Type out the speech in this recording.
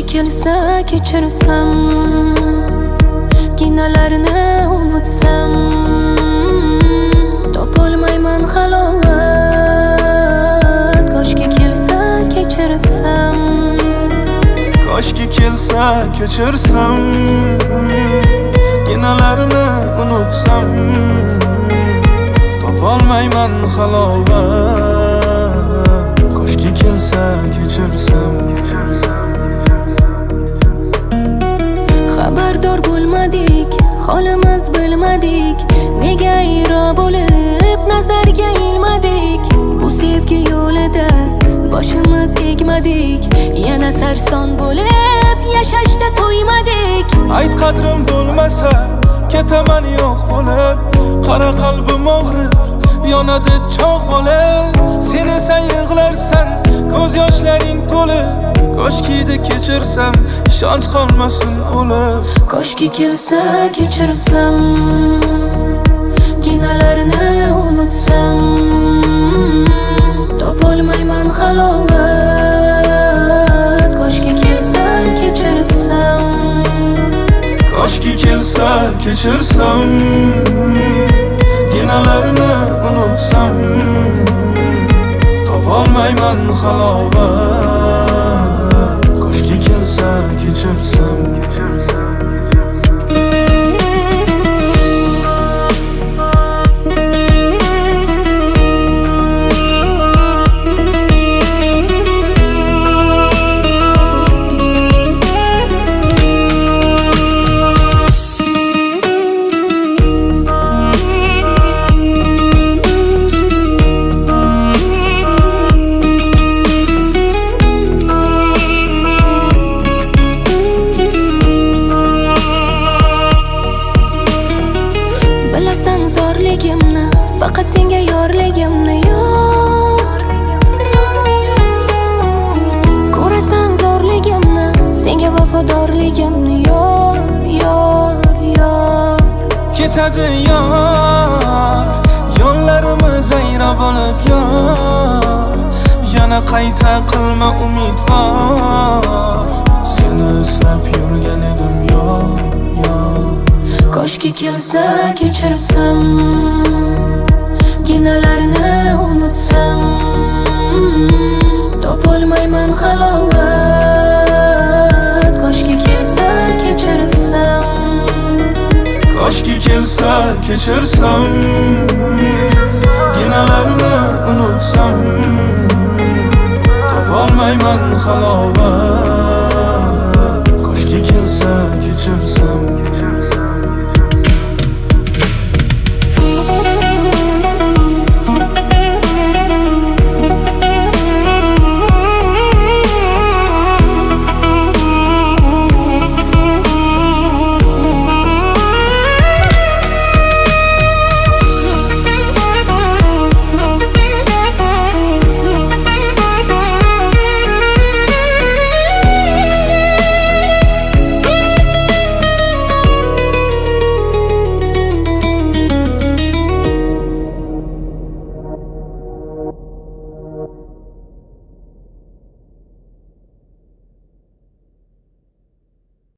kelsa kechirsam, kinolarni unutsam, topolmayman halovat. Koshki kelsa kechirsam, koshki kelsa kechirsam, kinolarni unutsam, topolmayman halovat. Koshki kelsa kechirsam. Xabardor bo'lmadik, holimiz bilmadik, nega iro bo'lib nazarga ilmadik. Bu sevgi yo'lida boshimiz egmadik, yana sarson bo'lib yashashda to'ymadik. Ayt qadrim bo'lmasa ketaman yo'q bo'lib, qara qalbim og'rir, yonadi cho'g' bo'lib. Sen esa yig'larsan, ko'z yoshlaring to'lib. Koshkida kechirsam, ishonch qolmasin o'lib. Koshki kelsa kechirsam, kinolarni unutsam, topolmayman halovat. Koshki kelsa kechirsam, koshki kelsa kechirsam, kinolarni unutsam, topolmayman halovat. Koshki kelsa kechirsam. bilasan zo'rligimni, faqat senga yorligimni yor. Ko'rasan zo'rligimni, senga vafodorligimni yor, yor, yor. Ketadi yor, yo'llarimiz ayro bo'lib yor. Yana qayta qilma umid bor, seni eslab yurgan edim yor, yor. Koshki kelsa kechirsam, kinolarni unutsam, topolmayman halovat. Koshki kelsa kechirsam, koshki kelsa kechirsam, kinolarni unutsam, topolmayman halovat.